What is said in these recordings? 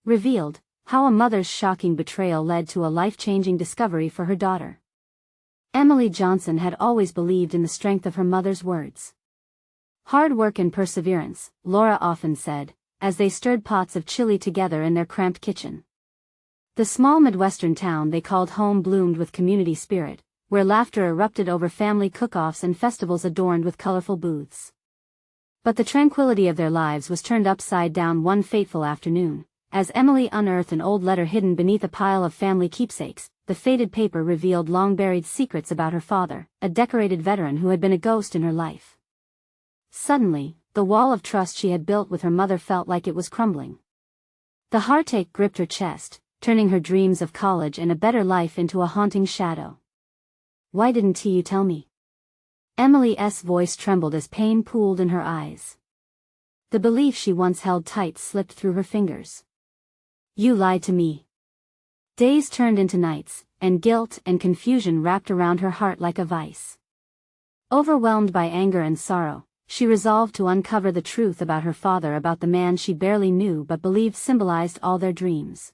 Revealed, how a mother's shocking betrayal led to a life-changing discovery for her daughter. Emily Johnson had always believed in the strength of her mother's words. Hard work and perseverance, Laura often said, as they stirred pots of chili together in their cramped kitchen. The small Midwestern town they called home bloomed with community spirit, where laughter erupted over family cook-offs and festivals adorned with colorful booths. But the tranquility of their lives was turned upside down one fateful afternoon. As Emily unearthed an old letter hidden beneath a pile of family keepsakes, the faded paper revealed long-buried secrets about her father, a decorated veteran who had been a ghost in her life. Suddenly, the wall of trust she had built with her mother felt like it was crumbling. The heartache gripped her chest, turning her dreams of college and a better life into a haunting shadow. "Why didn't you tell me?" Emily's voice trembled as pain pooled in her eyes. The belief she once held tight slipped through her fingers. "You lied to me." Days turned into nights, and guilt and confusion wrapped around her heart like a vice. Overwhelmed by anger and sorrow, she resolved to uncover the truth about her father, about the man she barely knew but believed symbolized all their dreams.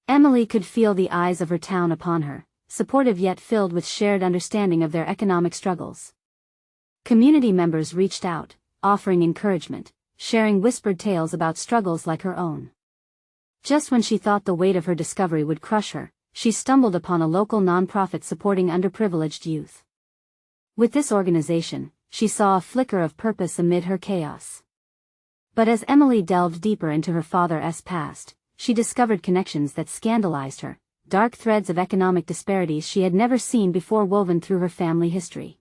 Emily could feel the eyes of her town upon her, supportive yet filled with shared understanding of their economic struggles. Community members reached out, offering encouragement, sharing whispered tales about struggles like her own. Just when she thought the weight of her discovery would crush her, she stumbled upon a local nonprofit supporting underprivileged youth. With this organization, she saw a flicker of purpose amid her chaos. But as Emily delved deeper into her father's past, she discovered connections that scandalized her, dark threads of economic disparities she had never seen before woven through her family history.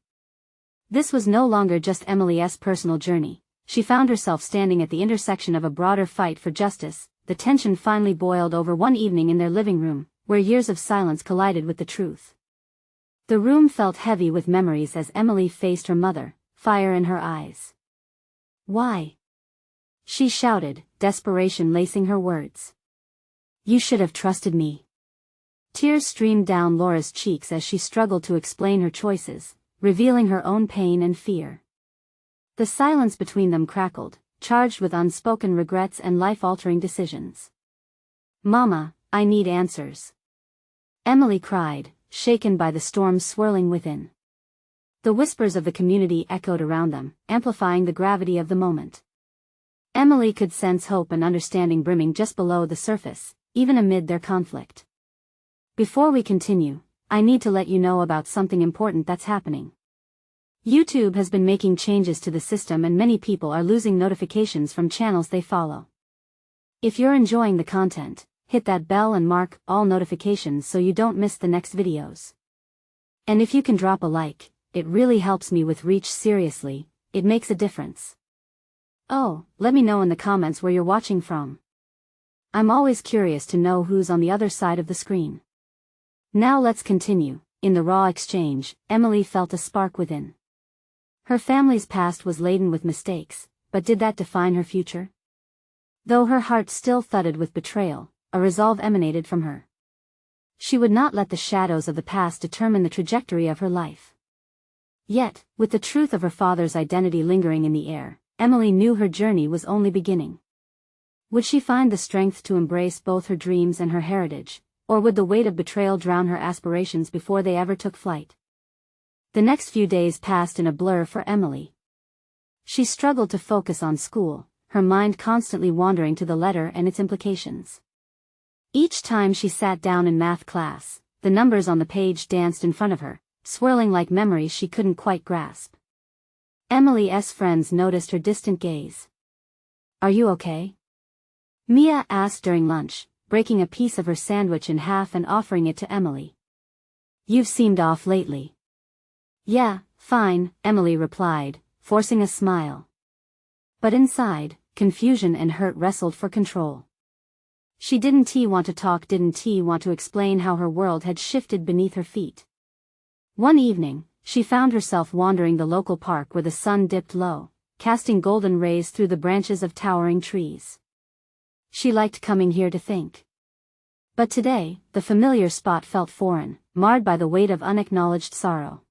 This was no longer just Emily's personal journey. She found herself standing at the intersection of a broader fight for justice. The tension finally boiled over one evening in their living room, where years of silence collided with the truth. The room felt heavy with memories as Emily faced her mother, fire in her eyes. "Why?" she shouted, desperation lacing her words. "You should have trusted me." Tears streamed down Laura's cheeks as she struggled to explain her choices, revealing her own pain and fear. The silence between them crackled, charged with unspoken regrets and life-altering decisions. "Mama, I need answers," Emily cried, shaken by the storm swirling within. The whispers of the community echoed around them, amplifying the gravity of the moment. Emily could sense hope and understanding brimming just below the surface, even amid their conflict. "Before we continue, I need to let you know about something important that's happening. YouTube has been making changes to the system and many people are losing notifications from channels they follow. If you're enjoying the content, hit that bell and mark all notifications so you don't miss the next videos. And if you can drop a like, it really helps me with reach. Seriously, it makes a difference. Oh, let me know in the comments where you're watching from. I'm always curious to know who's on the other side of the screen. Now let's continue. In the raw exchange, Emily felt a spark within. Her family's past was laden with mistakes, but did that define her future? Though her heart still thudded with betrayal, a resolve emanated from her. She would not let the shadows of the past determine the trajectory of her life. Yet, with the truth of her father's identity lingering in the air, Emily knew her journey was only beginning. Would she find the strength to embrace both her dreams and her heritage, or would the weight of betrayal drown her aspirations before they ever took flight? The next few days passed in a blur for Emily. She struggled to focus on school, her mind constantly wandering to the letter and its implications. Each time she sat down in math class, the numbers on the page danced in front of her, swirling like memories she couldn't quite grasp. Emily's friends noticed her distant gaze. "Are you okay?" Mia asked during lunch, breaking a piece of her sandwich in half and offering it to Emily. "You've seemed off lately." "Yeah, fine," Emily replied, forcing a smile. But inside, confusion and hurt wrestled for control. She didn't want to talk, didn't want to explain how her world had shifted beneath her feet. One evening, she found herself wandering the local park where the sun dipped low, casting golden rays through the branches of towering trees. She liked coming here to think. But today, the familiar spot felt foreign, marred by the weight of unacknowledged sorrow.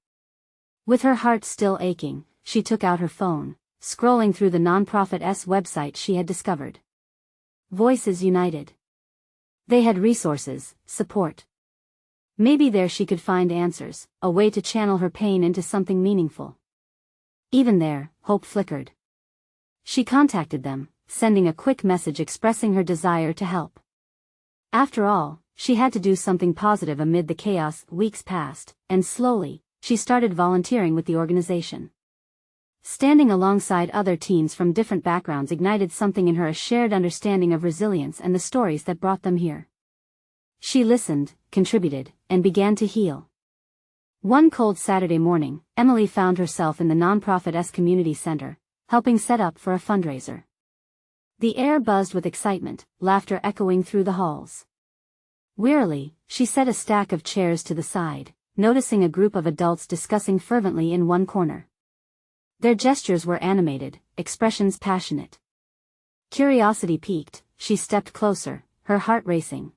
With her heart still aching, she took out her phone, scrolling through the nonprofit's website she had discovered. Voices united. They had resources, support. Maybe there she could find answers, a way to channel her pain into something meaningful. Even there, hope flickered. She contacted them, sending a quick message expressing her desire to help. After all, she had to do something positive amid the chaos. Weeks passed, and slowly, she started volunteering with the organization. Standing alongside other teens from different backgrounds ignited something in her, a shared understanding of resilience and the stories that brought them here. She listened, contributed, and began to heal. One cold Saturday morning, Emily found herself in the nonprofit's community center, helping set up for a fundraiser. The air buzzed with excitement, laughter echoing through the halls. Wearily, she set a stack of chairs to the side, noticing a group of adults discussing fervently in one corner. Their gestures were animated, expressions passionate. Curiosity piqued, she stepped closer, her heart racing.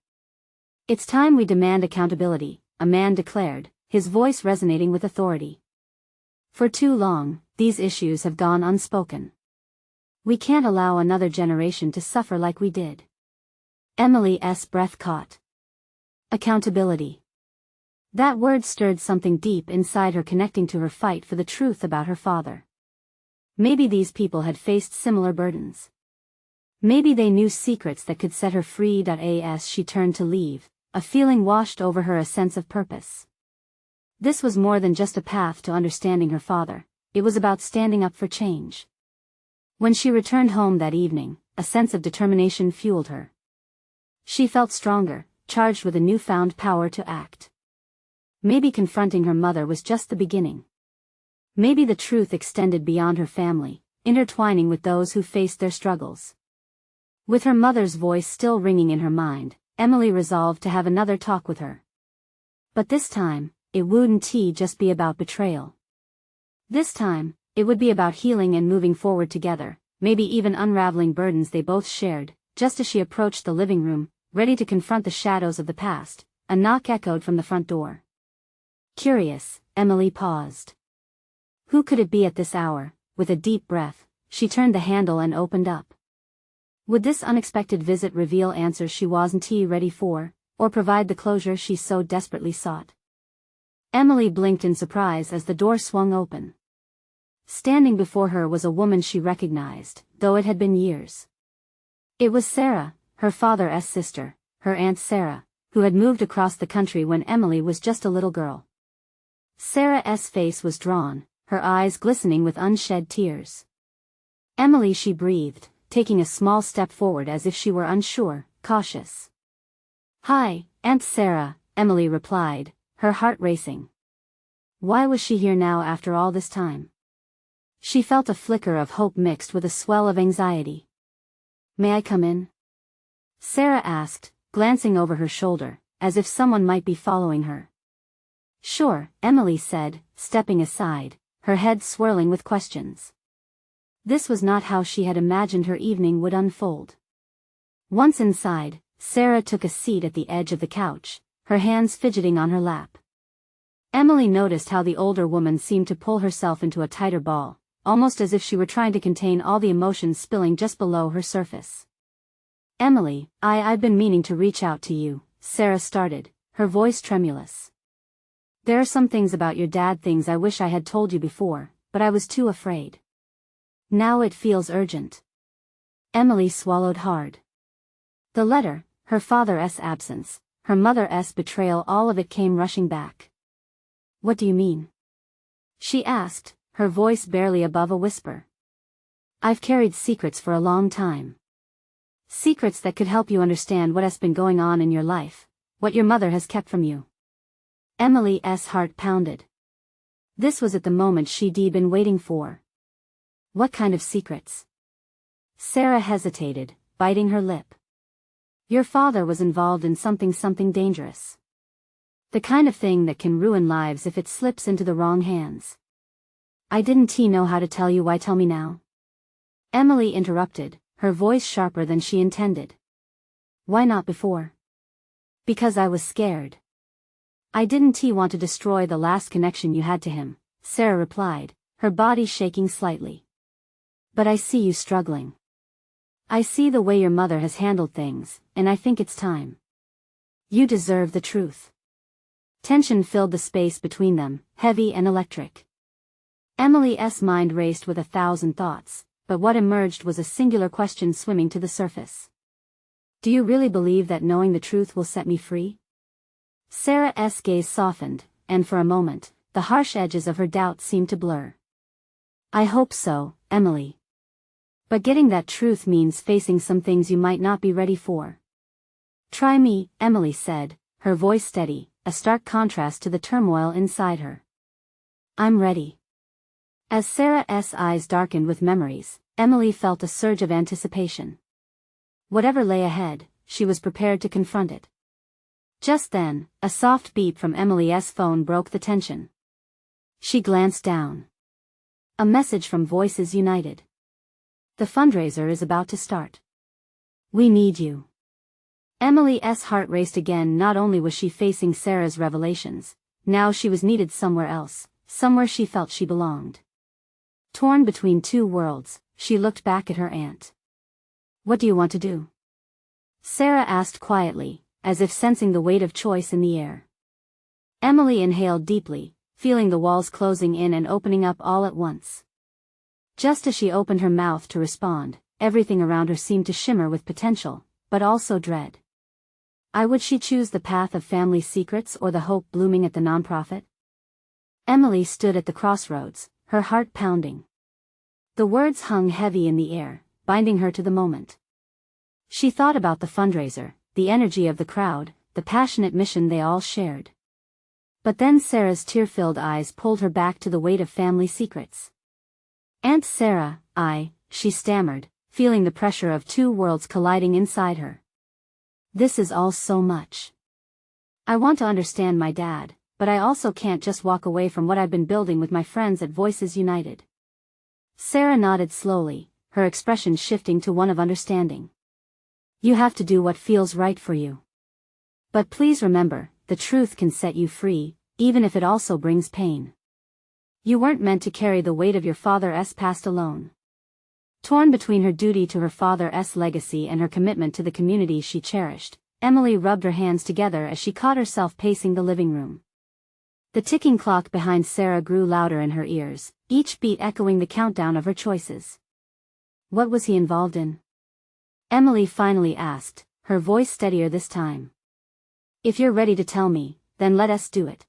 "It's time we demand accountability," a man declared, his voice resonating with authority. "For too long, these issues have gone unspoken. We can't allow another generation to suffer like we did." Emily's breath caught. Accountability. That word stirred something deep inside her, connecting to her fight for the truth about her father. Maybe these people had faced similar burdens. Maybe they knew secrets that could set her free. As she turned to leave, a feeling washed over her, a sense of purpose. This was more than just a path to understanding her father, it was about standing up for change. When she returned home that evening, a sense of determination fueled her. She felt stronger, charged with a newfound power to act. Maybe confronting her mother was just the beginning. Maybe the truth extended beyond her family, intertwining with those who faced their struggles. With her mother's voice still ringing in her mind, Emily resolved to have another talk with her. But this time, it wouldn't just be about betrayal. This time, it would be about healing and moving forward together, maybe even unraveling burdens they both shared. Just as she approached the living room, ready to confront the shadows of the past, a knock echoed from the front door. Curious, Emily paused. Who could it be at this hour? With a deep breath, she turned the handle and opened up. Would this unexpected visit reveal answers she wasn't ready for, or provide the closure she so desperately sought? Emily blinked in surprise as the door swung open. Standing before her was a woman she recognized, though it had been years. It was Sarah, her father's sister, her Aunt Sarah, who had moved across the country when Emily was just a little girl. Sarah's face was drawn, her eyes glistening with unshed tears. "Emily," she breathed, taking a small step forward as if she were unsure, cautious. "Hi, Aunt Sarah," Emily replied, her heart racing. Why was she here now after all this time? She felt a flicker of hope mixed with a swell of anxiety. "May I come in?" Sarah asked, glancing over her shoulder, as if someone might be following her. "Sure," Emily said, stepping aside, her head swirling with questions. This was not how she had imagined her evening would unfold. Once inside, Sarah took a seat at the edge of the couch, her hands fidgeting on her lap. Emily noticed how the older woman seemed to pull herself into a tighter ball, almost as if she were trying to contain all the emotions spilling just below her surface. "Emily, I've been meaning to reach out to you," Sarah started, her voice tremulous. "There are some things about your dad, things I wish I had told you before, but I was too afraid. Now it feels urgent." Emily swallowed hard. The letter, her father's absence, her mother's betrayal, all of it came rushing back. "What do you mean?" she asked, her voice barely above a whisper. "I've carried secrets for a long time. Secrets that could help you understand what has been going on in your life, what your mother has kept from you." Emily's heart pounded. This was at the moment she'd been waiting for. "What kind of secrets?" Sarah hesitated, biting her lip. "Your father was involved in something dangerous. The kind of thing that can ruin lives if it slips into the wrong hands." "I didn't know how to tell you. Why tell me now?" Emily interrupted, her voice sharper than she intended. "Why not before?" "Because I was scared. I didn't want to destroy the last connection you had to him," Sarah replied, her body shaking slightly. "But I see you struggling. I see the way your mother has handled things, and I think it's time." You deserve the truth. Tension filled the space between them, heavy and electric. Emily's mind raced with 1,000 thoughts, but what emerged was a singular question swimming to the surface. Do you really believe that knowing the truth will set me free? Sarah's gaze softened, and for a moment, the harsh edges of her doubt seemed to blur. I hope so, Emily. But getting that truth means facing some things you might not be ready for. Try me, Emily said, her voice steady, a stark contrast to the turmoil inside her. I'm ready. As Sarah's eyes darkened with memories, Emily felt a surge of anticipation. Whatever lay ahead, she was prepared to confront it. Just then, a soft beep from Emily's phone broke the tension. She glanced down. A message from Voices United. The fundraiser is about to start. We need you. Emily's heart raced again. Not only was she facing Sarah's revelations, now she was needed somewhere else, somewhere she felt she belonged. Torn between two worlds, she looked back at her aunt. What do you want to do? Sarah asked quietly, as if sensing the weight of choice in the air. Emily inhaled deeply, feeling the walls closing in and opening up all at once. Just as she opened her mouth to respond, everything around her seemed to shimmer with potential, but also dread. Would she choose the path of family secrets or the hope blooming at the nonprofit? Emily stood at the crossroads, her heart pounding. The words hung heavy in the air, binding her to the moment. She thought about the fundraiser, the energy of the crowd, the passionate mission they all shared. But then Sarah's tear-filled eyes pulled her back to the weight of family secrets. Aunt Sarah, she stammered, feeling the pressure of two worlds colliding inside her. This is all so much. I want to understand my dad, but I also can't just walk away from what I've been building with my friends at Voices United. Sarah nodded slowly, her expression shifting to one of understanding. You have to do what feels right for you. But please remember, the truth can set you free, even if it also brings pain. You weren't meant to carry the weight of your father's past alone. Torn between her duty to her father's legacy and her commitment to the community she cherished, Emily rubbed her hands together as she caught herself pacing the living room. The ticking clock behind Sarah grew louder in her ears, each beat echoing the countdown of her choices. What was he involved in? Emily finally asked, her voice steadier this time. If you're ready to tell me, then let us do it.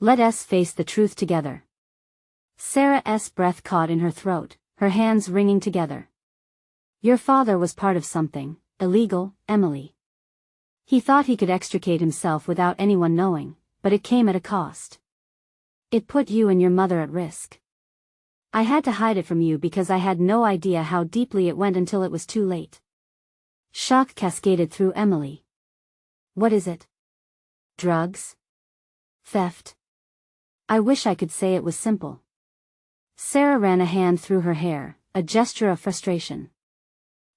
Let us face the truth together. Sarah's breath caught in her throat, her hands wringing together. Your father was part of something illegal, Emily. He thought he could extricate himself without anyone knowing, but it came at a cost. It put you and your mother at risk. I had to hide it from you because I had no idea how deeply it went until it was too late. Shock cascaded through Emily. What is it? Drugs? Theft? I wish I could say it was simple. Sarah ran a hand through her hair, a gesture of frustration.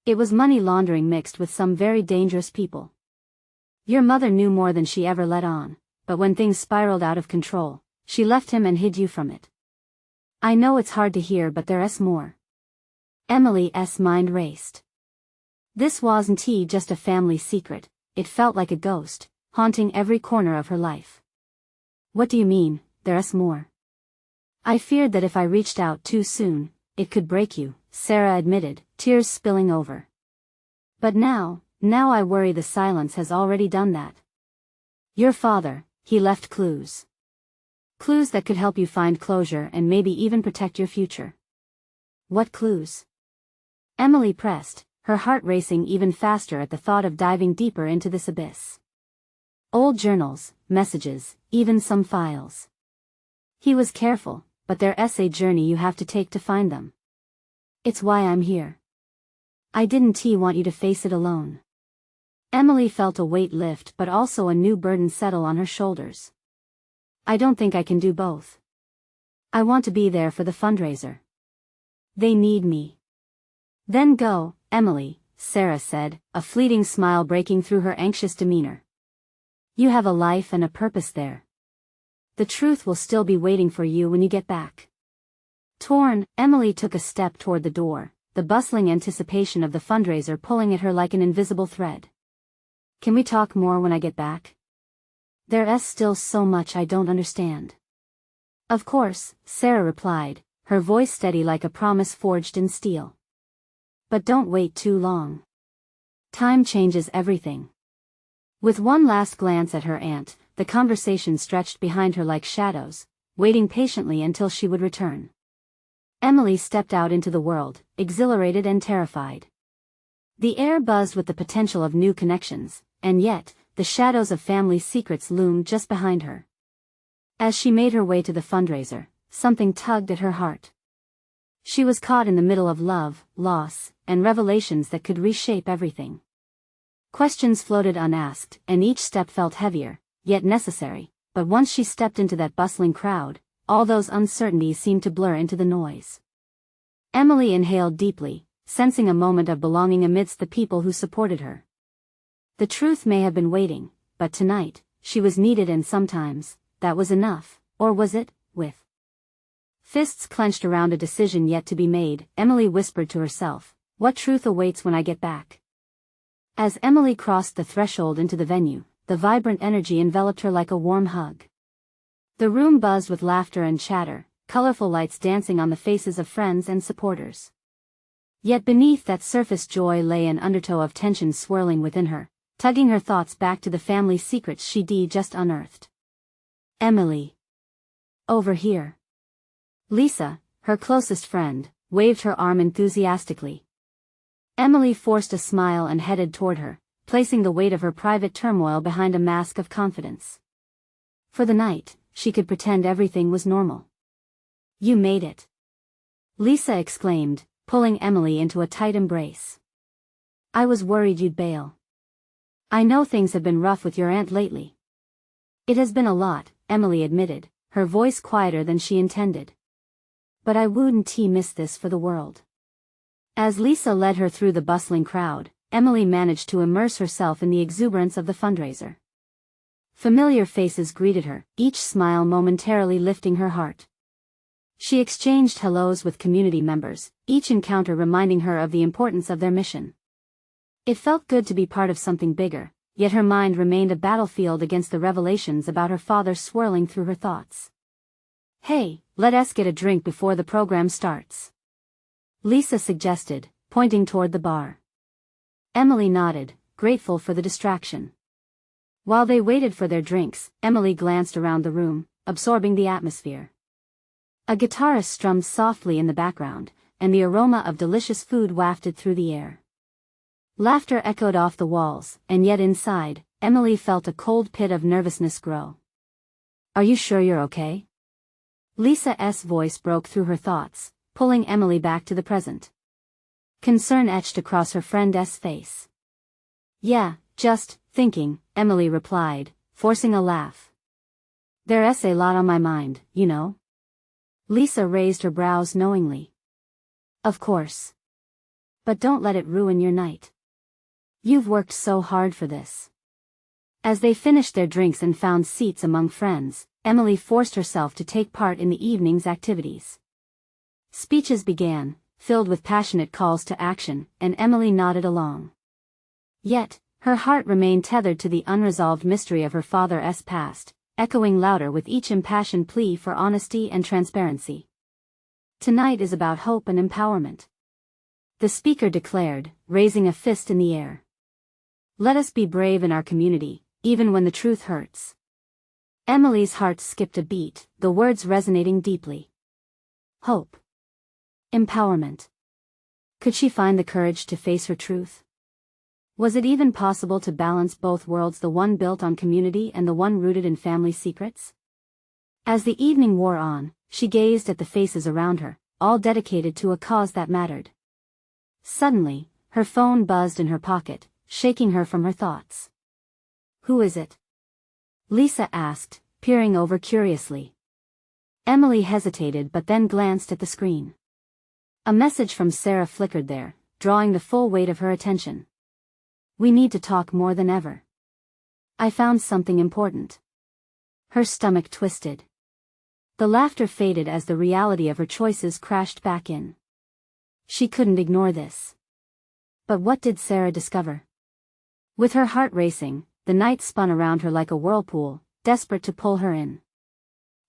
It was money laundering mixed with some very dangerous people. Your mother knew more than she ever let on, but when things spiraled out of control, she left him and hid you from it. I know it's hard to hear, but there's more. Emily's mind raced. This wasn't just a family secret, it felt like a ghost, haunting every corner of her life. What do you mean, there's more? I feared that if I reached out too soon, it could break you, Sarah admitted, tears spilling over. But now I worry the silence has already done that. Your father, he left clues. Clues that could help you find closure and maybe even protect your future. What clues? Emily pressed, her heart racing even faster at the thought of diving deeper into this abyss. Old journals, messages, even some files. He was careful, but there's a journey you have to take to find them. It's why I'm here. I didn't want you to face it alone. Emily felt a weight lift but also a new burden settle on her shoulders. I don't think I can do both. I want to be there for the fundraiser. They need me. Then go, Emily, Sarah said, a fleeting smile breaking through her anxious demeanor. You have a life and a purpose there. The truth will still be waiting for you when you get back. Torn, Emily took a step toward the door, the bustling anticipation of the fundraiser pulling at her like an invisible thread. Can we talk more when I get back? There's still so much I don't understand. Of course, Sarah replied, her voice steady like a promise forged in steel. But don't wait too long. Time changes everything. With one last glance at her aunt, the conversation stretched behind her like shadows, waiting patiently until she would return. Emily stepped out into the world, exhilarated and terrified. The air buzzed with the potential of new connections, and yet, the shadows of family secrets loomed just behind her. As she made her way to the fundraiser, something tugged at her heart. She was caught in the middle of love, loss, and revelations that could reshape everything. Questions floated unasked, and each step felt heavier, yet necessary, but once she stepped into that bustling crowd, all those uncertainties seemed to blur into the noise. Emily inhaled deeply, sensing a moment of belonging amidst the people who supported her. The truth may have been waiting, but tonight, she was needed, and sometimes, that was enough, or was it? With fists clenched around a decision yet to be made, Emily whispered to herself, "What truth awaits when I get back?" As Emily crossed the threshold into the venue, the vibrant energy enveloped her like a warm hug. The room buzzed with laughter and chatter, colorful lights dancing on the faces of friends and supporters. Yet beneath that surface joy lay an undertow of tension swirling within her, tugging her thoughts back to the family secrets she'd just unearthed. Emily. Over here. Lisa, her closest friend, waved her arm enthusiastically. Emily forced a smile and headed toward her, placing the weight of her private turmoil behind a mask of confidence. For the night, she could pretend everything was normal. "You made it," Lisa exclaimed, pulling Emily into a tight embrace. "I was worried you'd bail. I know things have been rough with your aunt lately." "It has been a lot," Emily admitted, her voice quieter than she intended. "But I wouldn't miss this for the world." As Lisa led her through the bustling crowd, Emily managed to immerse herself in the exuberance of the fundraiser. Familiar faces greeted her, each smile momentarily lifting her heart. She exchanged hellos with community members, each encounter reminding her of the importance of their mission. It felt good to be part of something bigger, yet her mind remained a battlefield against the revelations about her father swirling through her thoughts. "Hey, let us get a drink before the program starts," Lisa suggested, pointing toward the bar. Emily nodded, grateful for the distraction. While they waited for their drinks, Emily glanced around the room, absorbing the atmosphere. A guitarist strummed softly in the background, and the aroma of delicious food wafted through the air. Laughter echoed off the walls, and yet inside, Emily felt a cold pit of nervousness grow. "Are you sure you're okay?" Lisa's voice broke through her thoughts, pulling Emily back to the present. Concern etched across her friend's face. "Yeah, just thinking," Emily replied, forcing a laugh. "There's a lot on my mind, you know." Lisa raised her brows knowingly. "Of course. But don't let it ruin your night. You've worked so hard for this." As they finished their drinks and found seats among friends, Emily forced herself to take part in the evening's activities. Speeches began, filled with passionate calls to action, and Emily nodded along. Yet, her heart remained tethered to the unresolved mystery of her father's past, echoing louder with each impassioned plea for honesty and transparency. "Tonight is about hope and empowerment," the speaker declared, raising a fist in the air. "Let us be brave in our community, even when the truth hurts." Emily's heart skipped a beat, the words resonating deeply. Hope. Empowerment. Could she find the courage to face her truth? Was it even possible to balance both worlds, the one built on community and the one rooted in family secrets? As the evening wore on, she gazed at the faces around her, all dedicated to a cause that mattered. Suddenly, her phone buzzed in her pocket, shaking her from her thoughts. "Who is it?" Lisa asked, peering over curiously. Emily hesitated but then glanced at the screen. A message from Sarah flickered there, drawing the full weight of her attention. "We need to talk more than ever. I found something important." Her stomach twisted. The laughter faded as the reality of her choices crashed back in. She couldn't ignore this. But what did Sarah discover? With her heart racing, the night spun around her like a whirlpool, desperate to pull her in.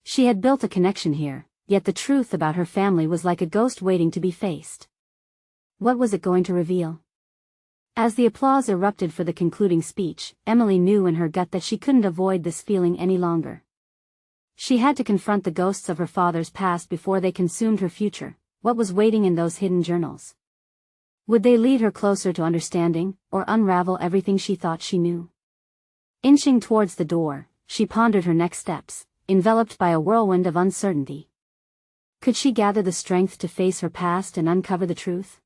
She had built a connection here, yet the truth about her family was like a ghost waiting to be faced. What was it going to reveal? As the applause erupted for the concluding speech, Emily knew in her gut that she couldn't avoid this feeling any longer. She had to confront the ghosts of her father's past before they consumed her future. What was waiting in those hidden journals? Would they lead her closer to understanding, or unravel everything she thought she knew? Inching towards the door, she pondered her next steps, enveloped by a whirlwind of uncertainty. Could she gather the strength to face her past and uncover the truth?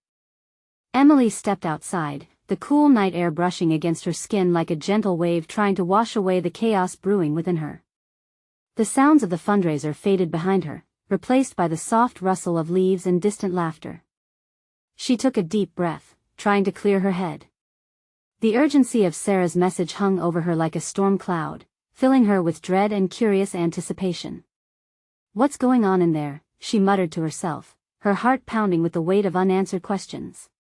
Emily stepped outside, the cool night air brushing against her skin like a gentle wave trying to wash away the chaos brewing within her. The sounds of the fundraiser faded behind her, replaced by the soft rustle of leaves and distant laughter. She took a deep breath, trying to clear her head. The urgency of Sarah's message hung over her like a storm cloud, filling her with dread and curious anticipation. "What's going on in there?" she muttered to herself, her heart pounding with the weight of unanswered questions.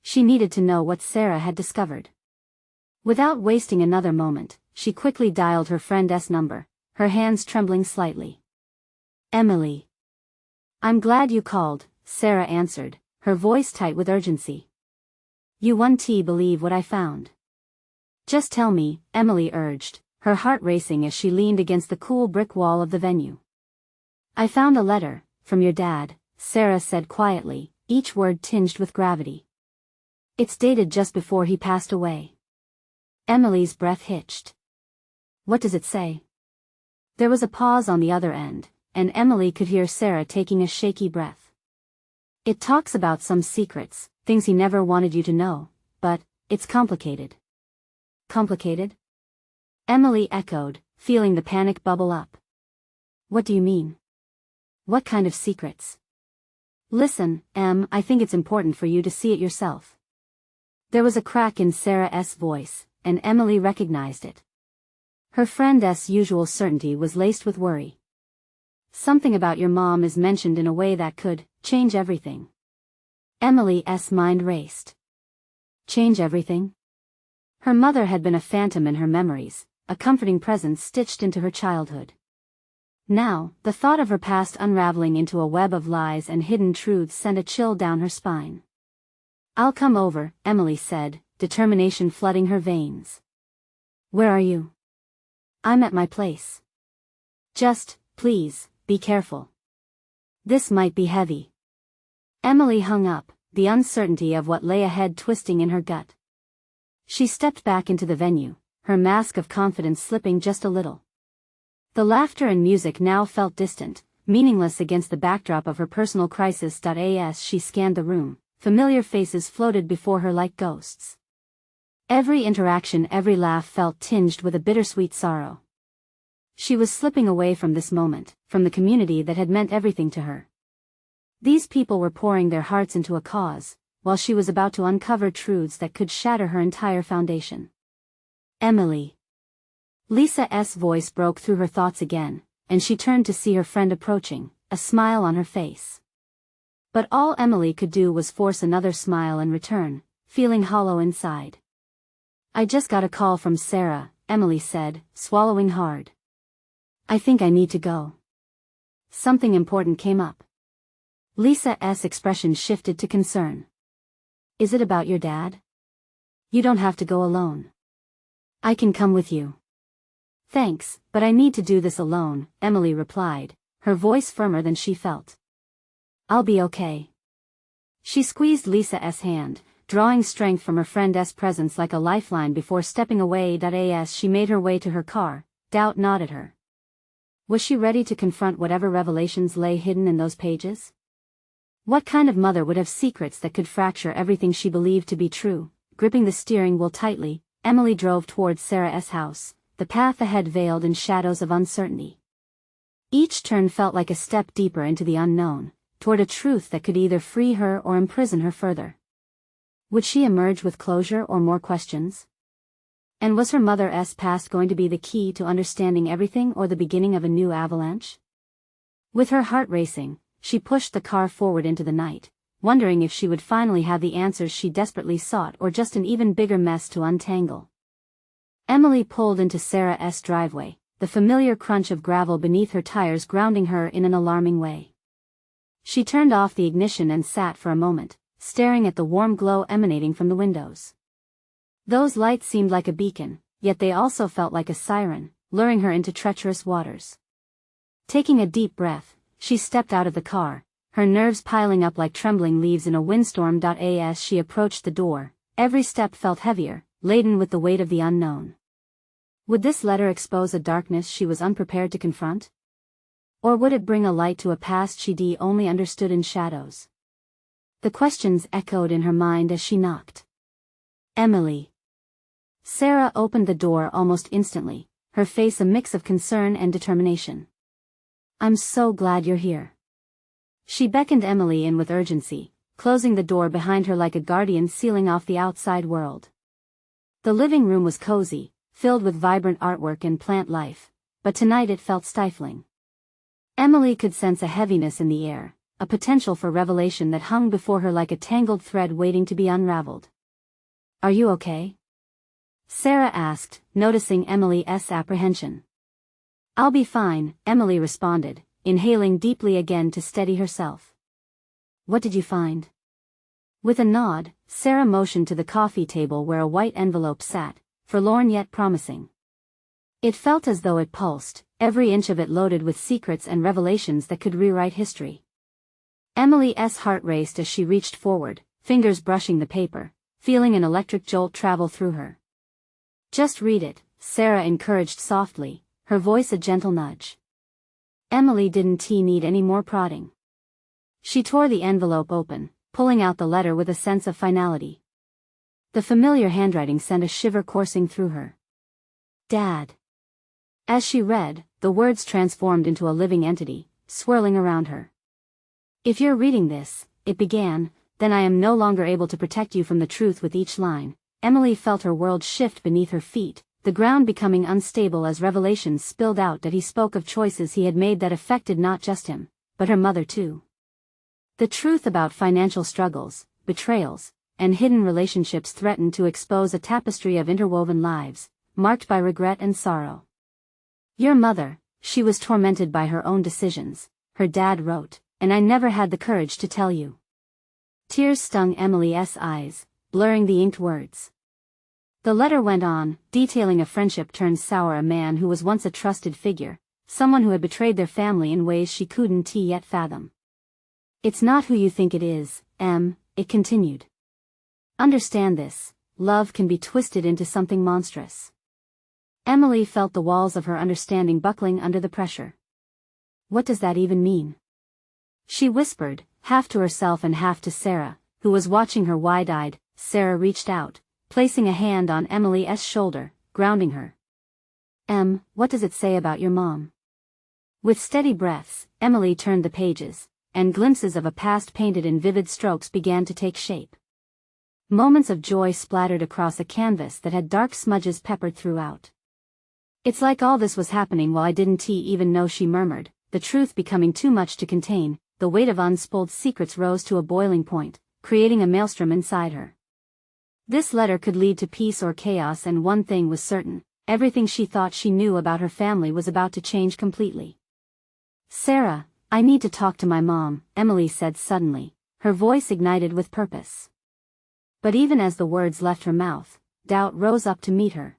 She needed to know what Sarah had discovered. Without wasting another moment, she quickly dialed her friend's number, her hands trembling slightly. "Emily. I'm glad you called," Sarah answered, her voice tight with urgency. "You won't believe what I found." "Just tell me," Emily urged, her heart racing as she leaned against the cool brick wall of the venue. "I found a letter, from your dad," Sarah said quietly, each word tinged with gravity. "It's dated just before he passed away." Emily's breath hitched. "What does it say?" There was a pause on the other end, and Emily could hear Sarah taking a shaky breath. "It talks about some secrets, things he never wanted you to know, but it's complicated." "Complicated?" Emily echoed, feeling the panic bubble up. "What do you mean? What kind of secrets?" "Listen, Em, I think it's important for you to see it yourself." There was a crack in Sarah's voice, and Emily recognized it. Her friend's usual certainty was laced with worry. "Something about your mom is mentioned in a way that could change everything." Emily's mind raced. Change everything? Her mother had been a phantom in her memories, a comforting presence stitched into her childhood. Now, the thought of her past unraveling into a web of lies and hidden truths sent a chill down her spine. "I'll come over," Emily said, determination flooding her veins. "Where are you?" "I'm at my place." "Just, please, be careful. This might be heavy." Emily hung up, the uncertainty of what lay ahead twisting in her gut. She stepped back into the venue, her mask of confidence slipping just a little. The laughter and music now felt distant, meaningless against the backdrop of her personal crisis. As she scanned the room, familiar faces floated before her like ghosts. Every interaction, every laugh felt tinged with a bittersweet sorrow. She was slipping away from this moment, from the community that had meant everything to her. These people were pouring their hearts into a cause, while she was about to uncover truths that could shatter her entire foundation. "Emily." Lisa's voice broke through her thoughts again, and she turned to see her friend approaching, a smile on her face. But all Emily could do was force another smile in return, feeling hollow inside. "I just got a call from Sarah," Emily said, swallowing hard. "I think I need to go." "Something important came up." Lisa's expression shifted to concern. "Is it about your dad?" "You don't have to go alone. I can come with you." "Thanks, but I need to do this alone," Emily replied, her voice firmer than she felt. "I'll be okay." She squeezed Lisa's hand, drawing strength from her friend's presence like a lifeline before stepping away. As she made her way to her car, doubt gnawed at her. Was she ready to confront whatever revelations lay hidden in those pages? What kind of mother would have secrets that could fracture everything she believed to be true? Gripping the steering wheel tightly, Emily drove towards Sarah's house, the path ahead veiled in shadows of uncertainty. Each turn felt like a step deeper into the unknown, toward a truth that could either free her or imprison her further. Would she emerge with closure or more questions? And was her mother's past going to be the key to understanding everything or the beginning of a new avalanche? With her heart racing, she pushed the car forward into the night, wondering if she would finally have the answers she desperately sought or just an even bigger mess to untangle. Emily pulled into Sarah's driveway, the familiar crunch of gravel beneath her tires grounding her in an alarming way. She turned off the ignition and sat for a moment, staring at the warm glow emanating from the windows. Those lights seemed like a beacon, yet they also felt like a siren, luring her into treacherous waters. Taking a deep breath, she stepped out of the car, her nerves piling up like trembling leaves in a windstorm. As she approached the door, every step felt heavier, laden with the weight of the unknown. Would this letter expose a darkness she was unprepared to confront? Or would it bring a light to a past she'd only understood in shadows? The questions echoed in her mind as she knocked. Emily. Sarah opened the door almost instantly, her face a mix of concern and determination. I'm so glad you're here. She beckoned Emily in with urgency, closing the door behind her like a guardian sealing off the outside world. The living room was cozy, filled with vibrant artwork and plant life, but tonight it felt stifling. Emily could sense a heaviness in the air, a potential for revelation that hung before her like a tangled thread waiting to be unraveled. Are you okay? Sarah asked, noticing Emily's apprehension. I'll be fine, Emily responded, inhaling deeply again to steady herself. What did you find? With a nod, Sarah motioned to the coffee table where a white envelope sat, forlorn yet promising. It felt as though it pulsed, every inch of it loaded with secrets and revelations that could rewrite history. Emily's heart raced as she reached forward, fingers brushing the paper, feeling an electric jolt travel through her. Just read it, Sarah encouraged softly, her voice a gentle nudge. Emily didn't need any more prodding. She tore the envelope open, pulling out the letter with a sense of finality. The familiar handwriting sent a shiver coursing through her. Dad. As she read, the words transformed into a living entity, swirling around her. If you're reading this, it began, then I am no longer able to protect you from the truth. With each line, Emily felt her world shift beneath her feet, the ground becoming unstable as revelations spilled out that he spoke of choices he had made that affected not just him, but her mother too. The truth about financial struggles, betrayals, and hidden relationships threatened to expose a tapestry of interwoven lives, marked by regret and sorrow. Your mother, she was tormented by her own decisions, her dad wrote, and I never had the courage to tell you. Tears stung Emily's eyes, blurring the inked words. The letter went on, detailing a friendship turned sour, a man who was once a trusted figure, someone who had betrayed their family in ways she couldn't yet fathom. It's not who you think it is, Em, it continued. Understand this, love can be twisted into something monstrous. Emily felt the walls of her understanding buckling under the pressure. What does that even mean? She whispered, half to herself and half to Sarah, who was watching her wide-eyed. Sarah reached out, placing a hand on Emily's shoulder, grounding her. Em, what does it say about your mom? With steady breaths, Emily turned the pages, and glimpses of a past painted in vivid strokes began to take shape. Moments of joy splattered across a canvas that had dark smudges peppered throughout. It's like all this was happening while I didn't even know, she murmured, the truth becoming too much to contain. The weight of unspooled secrets rose to a boiling point, creating a maelstrom inside her. This letter could lead to peace or chaos, and one thing was certain, everything she thought she knew about her family was about to change completely. Sarah, I need to talk to my mom, Emily said suddenly, her voice ignited with purpose. But even as the words left her mouth, doubt rose up to meet her.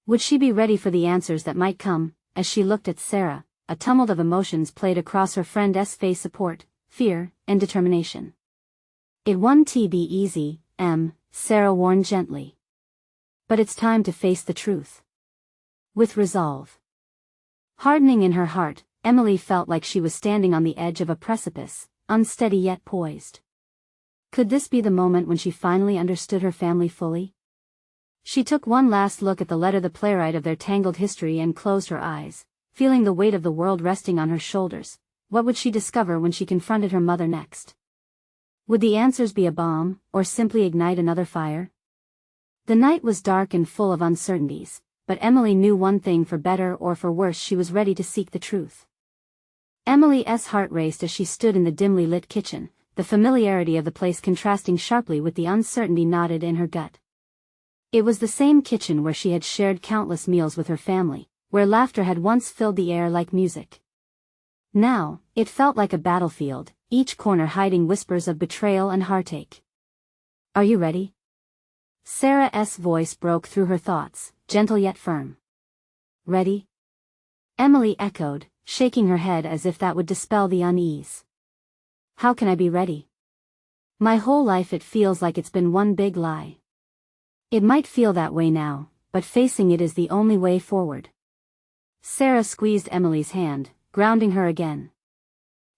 Would she be ready for the answers that might come? As she looked at Sarah, a tumult of emotions played across her friend's face: support, fear, and determination. It won't be easy, Em, Sarah warned gently. But it's time to face the truth. With resolve hardening in her heart, Emily felt like she was standing on the edge of a precipice, unsteady yet poised. Could this be the moment when she finally understood her family fully? She took one last look at the letter, the playwright of their tangled history, and closed her eyes, feeling the weight of the world resting on her shoulders. What would she discover when she confronted her mother next? Would the answers be a bomb, or simply ignite another fire? The night was dark and full of uncertainties, but Emily knew one thing: for better or for worse, she was ready to seek the truth. Emily's heart raced as she stood in the dimly lit kitchen, the familiarity of the place contrasting sharply with the uncertainty knotted in her gut. It was the same kitchen where she had shared countless meals with her family, where laughter had once filled the air like music. Now, it felt like a battlefield, each corner hiding whispers of betrayal and heartache. "Are you ready?" Sarah's voice broke through her thoughts, gentle yet firm. "Ready?" Emily echoed, shaking her head as if that would dispel the unease. "How can I be ready? My whole life it feels like it's been one big lie." "It might feel that way now, but facing it is the only way forward." Sarah squeezed Emily's hand, grounding her again.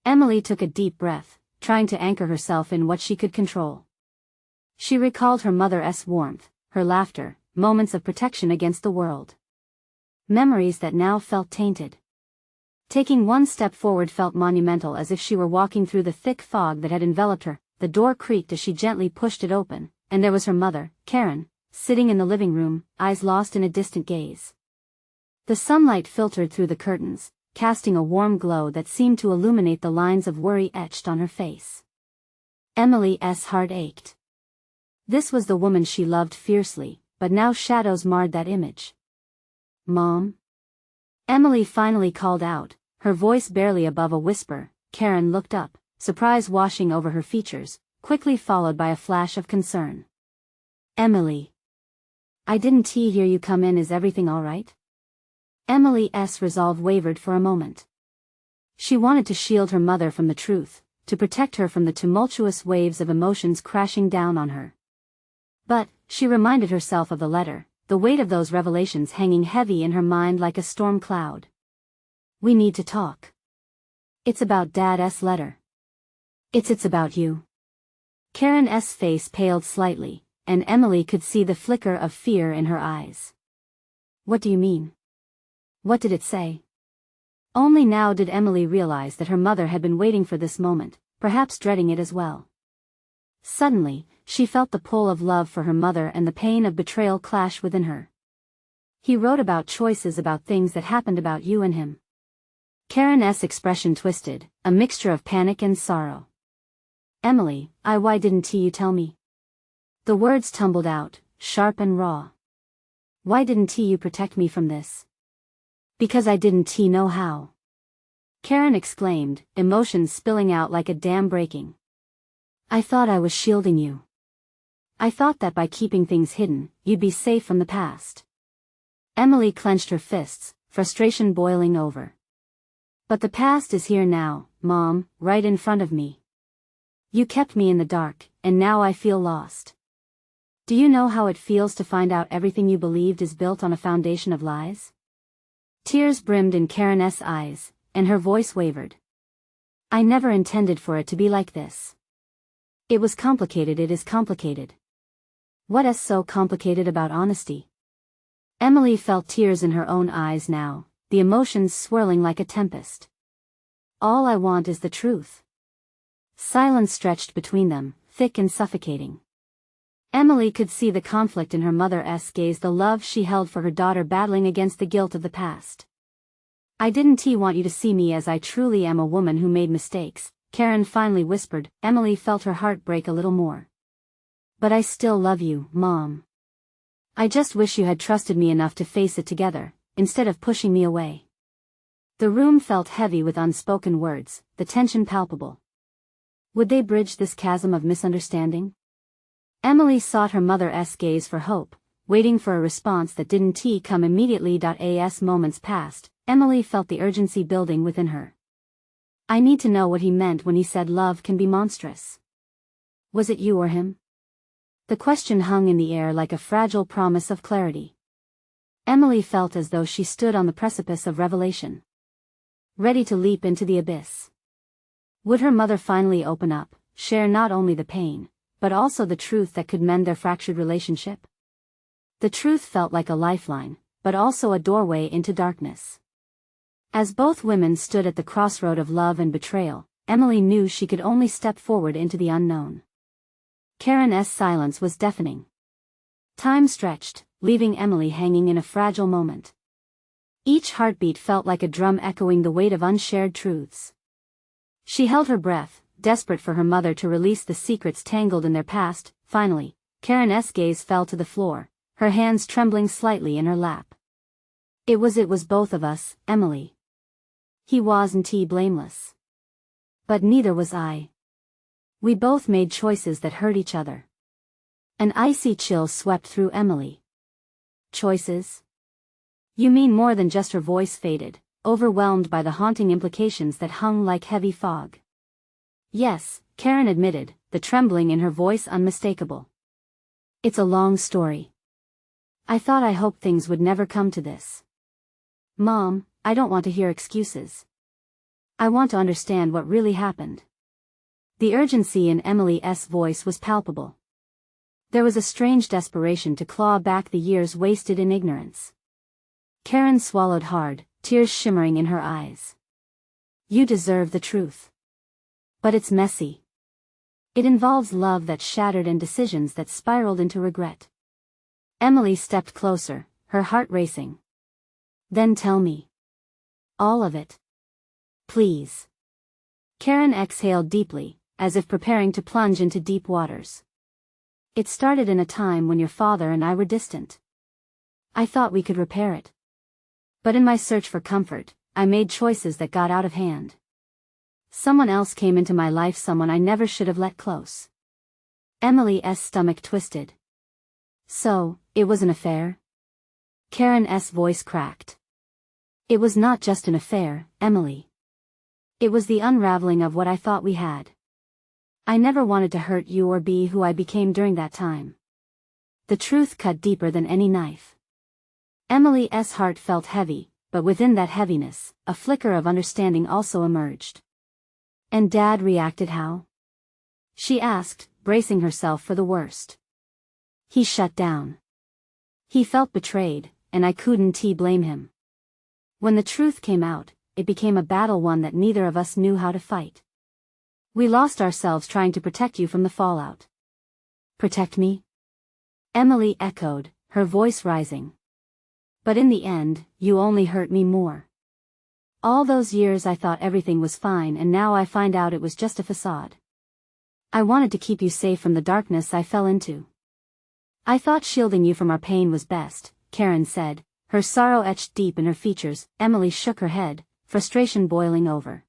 Emily took a deep breath, trying to anchor herself in what she could control. She recalled her mother's warmth, her laughter, moments of protection against the world. Memories that now felt tainted. Taking one step forward felt monumental, as if she were walking through the thick fog that had enveloped her. The door creaked as she gently pushed it open, and there was her mother, Karen, sitting in the living room, eyes lost in a distant gaze. The sunlight filtered through the curtains, casting a warm glow that seemed to illuminate the lines of worry etched on her face. Emily's heart ached. This was the woman she loved fiercely, but now shadows marred that image. "Mom?" Emily finally called out, her voice barely above a whisper. Karen looked up, surprise washing over her features, quickly followed by a flash of concern. "Emily. I didn't hear you come in. Is everything all right?" Emily's resolve wavered for a moment. She wanted to shield her mother from the truth, to protect her from the tumultuous waves of emotions crashing down on her. But, she reminded herself of the letter, the weight of those revelations hanging heavy in her mind like a storm cloud. "We need to talk. It's about Dad's letter." It's about you." Karen's face paled slightly, and Emily could see the flicker of fear in her eyes. "What do you mean? What did it say?" Only now did Emily realize that her mother had been waiting for this moment, perhaps dreading it as well. Suddenly, she felt the pull of love for her mother and the pain of betrayal clash within her. "He wrote about choices, about things that happened, about you and him." Karen's expression twisted, a mixture of panic and sorrow. "Emily, why didn't you tell me?" The words tumbled out, sharp and raw. "Why didn't you protect me from this?" "Because I didn't know how," Karen exclaimed, emotions spilling out like a dam breaking. "I thought I was shielding you. I thought that by keeping things hidden, you'd be safe from the past." Emily clenched her fists, frustration boiling over. "But the past is here now, Mom, right in front of me. You kept me in the dark, and now I feel lost. Do you know how it feels to find out everything you believed is built on a foundation of lies?" Tears brimmed in Karen's eyes, and her voice wavered. "I never intended for it to be like this. It was complicated. It is complicated." "What's so complicated about honesty?" Emily felt tears in her own eyes now, the emotions swirling like a tempest. "All I want is the truth." Silence stretched between them, thick and suffocating. Emily could see the conflict in her mother's gaze, the love she held for her daughter battling against the guilt of the past. "I didn't want you to see me as I truly am, a woman who made mistakes," Karen finally whispered. Emily felt her heart break a little more. "But I still love you, Mom. I just wish you had trusted me enough to face it together, instead of pushing me away." The room felt heavy with unspoken words, the tension palpable. Would they bridge this chasm of misunderstanding? Emily sought her mother's gaze for hope, waiting for a response that didn't come immediately. As moments passed, Emily felt the urgency building within her. "I need to know what he meant when he said love can be monstrous. Was it you or him?" The question hung in the air like a fragile promise of clarity. Emily felt as though she stood on the precipice of revelation, ready to leap into the abyss. Would her mother finally open up, share not only the pain, but also the truth that could mend their fractured relationship? The truth felt like a lifeline, but also a doorway into darkness. As both women stood at the crossroad of love and betrayal, Emily knew she could only step forward into the unknown. Karen's silence was deafening. Time stretched, leaving Emily hanging in a fragile moment. Each heartbeat felt like a drum echoing the weight of unshared truths. She held her breath, desperate for her mother to release the secrets tangled in their past. Finally, Karen's gaze fell to the floor, her hands trembling slightly in her lap. It was both of us, Emily. He wasn't blameless. But neither was I. We both made choices that hurt each other. An icy chill swept through Emily. Choices? You mean more than just? Her voice faded, overwhelmed by the haunting implications that hung like heavy fog. Yes, Karen admitted, the trembling in her voice unmistakable. It's a long story. I hoped things would never come to this. Mom, I don't want to hear excuses. I want to understand what really happened. The urgency in Emily's voice was palpable. There was a strange desperation to claw back the years wasted in ignorance. Karen swallowed hard, tears shimmering in her eyes. You deserve the truth. But it's messy. It involves love that shattered and decisions that spiraled into regret. Emily stepped closer, her heart racing. Then tell me. All of it. Please. Karen exhaled deeply, as if preparing to plunge into deep waters. It started in a time when your father and I were distant. I thought we could repair it. But in my search for comfort, I made choices that got out of hand. Someone else came into my life, someone I never should have let close. Emily's stomach twisted. So, it was an affair? Karen's voice cracked. It was not just an affair, Emily. It was the unraveling of what I thought we had. I never wanted to hurt you or be who I became during that time. The truth cut deeper than any knife. Emily's heart felt heavy, but within that heaviness, a flicker of understanding also emerged. And Dad reacted how? She asked, bracing herself for the worst. He shut down. He felt betrayed, and I couldn't blame him. When the truth came out, it became a battle, one that neither of us knew how to fight. We lost ourselves trying to protect you from the fallout. Protect me? Emily echoed, her voice rising. But in the end, you only hurt me more. All those years I thought everything was fine, and now I find out it was just a facade. I wanted to keep you safe from the darkness I fell into. I thought shielding you from our pain was best, Karen said, her sorrow etched deep in her features. Emily shook her head, frustration boiling over.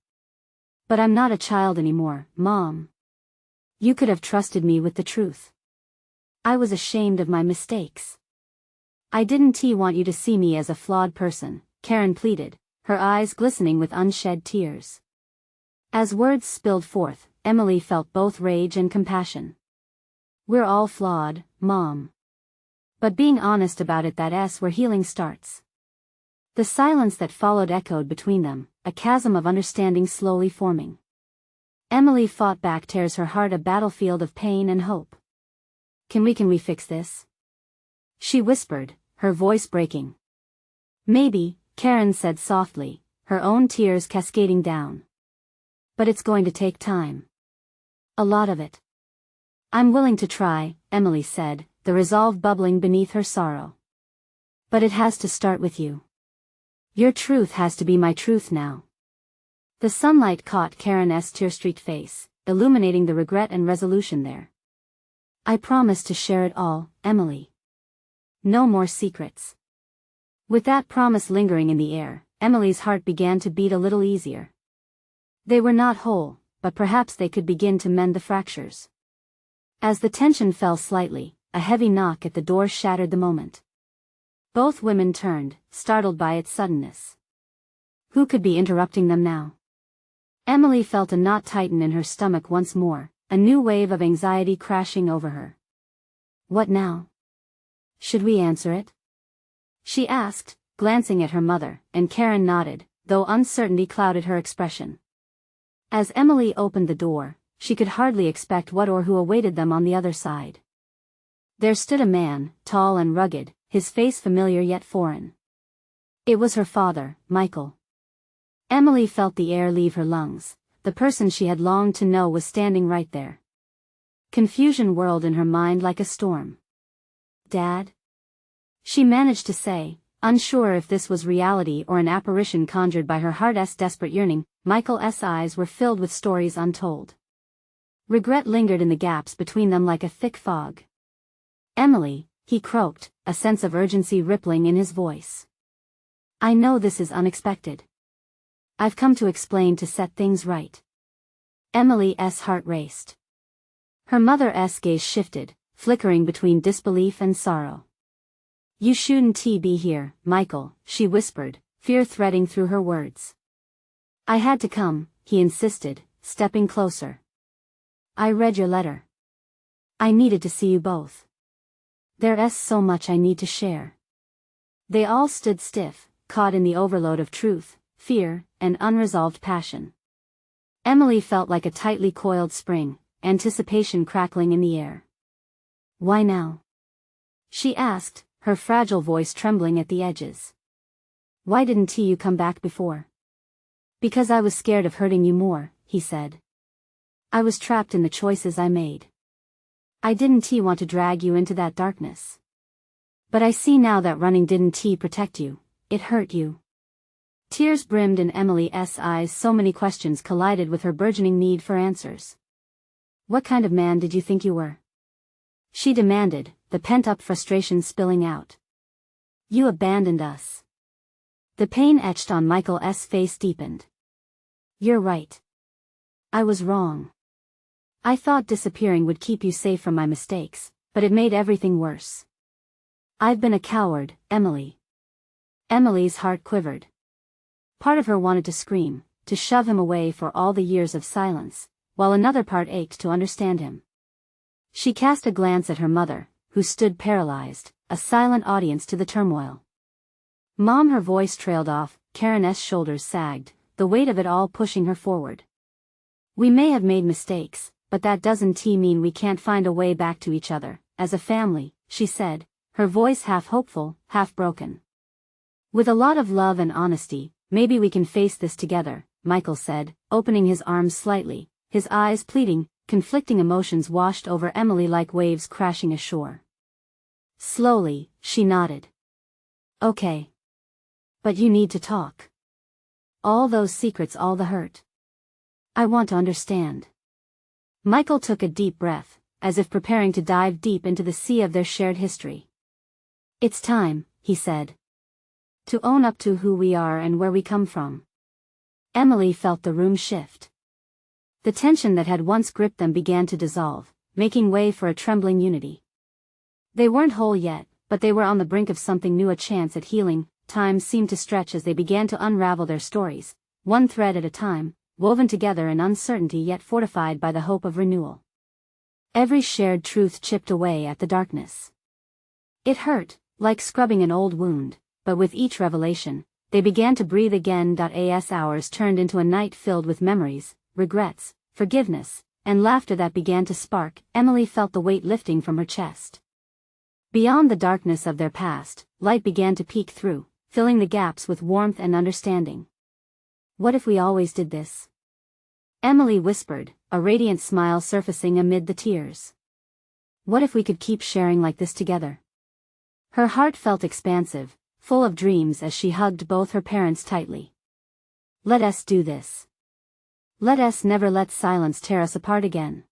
But I'm not a child anymore, Mom. You could have trusted me with the truth. I was ashamed of my mistakes. I didn't want you to see me as a flawed person, Karen pleaded, her eyes glistening with unshed tears. As words spilled forth, Emily felt both rage and compassion. We're all flawed, Mom. But being honest about it, that's where healing starts. The silence that followed echoed between them, a chasm of understanding slowly forming. Emily fought back, tears her heart a battlefield of pain and hope. Can we fix this? She whispered, her voice breaking. Maybe, Karen said softly, her own tears cascading down. But it's going to take time. A lot of it. I'm willing to try, Emily said, the resolve bubbling beneath her sorrow. But it has to start with you. Your truth has to be my truth now. The sunlight caught Karen's tear-streaked face, illuminating the regret and resolution there. I promise to share it all, Emily. No more secrets. With that promise lingering in the air, Emily's heart began to beat a little easier. They were not whole, but perhaps they could begin to mend the fractures. As the tension fell slightly, a heavy knock at the door shattered the moment. Both women turned, startled by its suddenness. Who could be interrupting them now? Emily felt a knot tighten in her stomach once more, a new wave of anxiety crashing over her. What now? Should we answer it? She asked, glancing at her mother, and Karen nodded, though uncertainty clouded her expression. As Emily opened the door, she could hardly expect what or who awaited them on the other side. There stood a man, tall and rugged, his face familiar yet foreign. It was her father, Michael. Emily felt the air leave her lungs. The person she had longed to know was standing right there. Confusion whirled in her mind like a storm. Dad? She managed to say, unsure if this was reality or an apparition conjured by her heart's desperate yearning. Michael's eyes were filled with stories untold. Regret lingered in the gaps between them like a thick fog. Emily, he croaked, a sense of urgency rippling in his voice. I know this is unexpected. I've come to explain to set things right. Emily's heart raced. Her mother's gaze shifted, flickering between disbelief and sorrow. You shouldn't be here, Michael, she whispered, fear threading through her words. I had to come, he insisted, stepping closer. I read your letter. I needed to see you both. There's so much I need to share. They all stood stiff, caught in the overload of truth, fear, and unresolved passion. Emily felt like a tightly coiled spring, anticipation crackling in the air. Why now? She asked, her fragile voice trembling at the edges. Why didn't you come back before? Because I was scared of hurting you more, he said. I was trapped in the choices I made. I didn't want to drag you into that darkness. But I see now that running didn't protect you, it hurt you. Tears brimmed in Emily's eyes, so many questions collided with her burgeoning need for answers. What kind of man did you think you were? She demanded, the pent-up frustration spilling out. You abandoned us. The pain etched on Michael's face deepened. You're right. I was wrong. I thought disappearing would keep you safe from my mistakes, but it made everything worse. I've been a coward, Emily. Emily's heart quivered. Part of her wanted to scream, to shove him away for all the years of silence, while another part ached to understand him. She cast a glance at her mother, who stood paralyzed, a silent audience to the turmoil. Mom, her voice trailed off, Karen's shoulders sagged, the weight of it all pushing her forward. We may have made mistakes, but that doesn't mean we can't find a way back to each other, as a family, she said, her voice half hopeful, half broken. With a lot of love and honesty, maybe we can face this together, Michael said, opening his arms slightly, his eyes pleading. Conflicting emotions washed over Emily like waves crashing ashore. Slowly, she nodded. Okay. But you need to talk. All those secrets, all the hurt. I want to understand. Michael took a deep breath, as if preparing to dive deep into the sea of their shared history. It's time, he said. To own up to who we are and where we come from. Emily felt the room shift. The tension that had once gripped them began to dissolve, making way for a trembling unity. They weren't whole yet, but they were on the brink of something new, a chance at healing. Time seemed to stretch as they began to unravel their stories, one thread at a time, woven together in uncertainty yet fortified by the hope of renewal. Every shared truth chipped away at the darkness. It hurt, like scrubbing an old wound, but with each revelation, they began to breathe again. As hours turned into a night filled with memories, regrets, forgiveness, and laughter that began to spark, Emily felt the weight lifting from her chest. Beyond the darkness of their past, light began to peek through, filling the gaps with warmth and understanding. What if we always did this? Emily whispered, a radiant smile surfacing amid the tears. What if we could keep sharing like this together? Her heart felt expansive, full of dreams as she hugged both her parents tightly. Let us do this. Let us never let silence tear us apart again.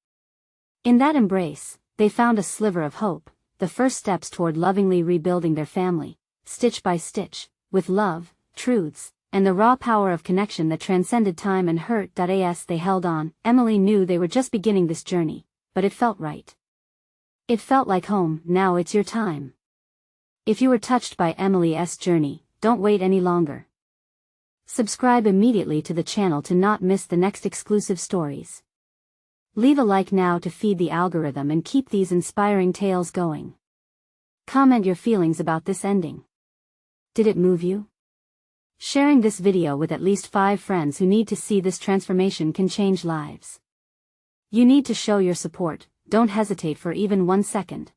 In that embrace, they found a sliver of hope, the first steps toward lovingly rebuilding their family, stitch by stitch, with love, truths, and the raw power of connection that transcended time and hurt. As they held on, Emily knew they were just beginning this journey, but it felt right. It felt like home. Now it's your time. If you were touched by Emily's journey, don't wait any longer. Subscribe immediately to the channel to not miss the next exclusive stories. Leave a like now to feed the algorithm and keep these inspiring tales going. Comment your feelings about this ending. Did it move you? Sharing this video with at least 5 friends who need to see this transformation can change lives. You need to show your support, don't hesitate for even 1 second.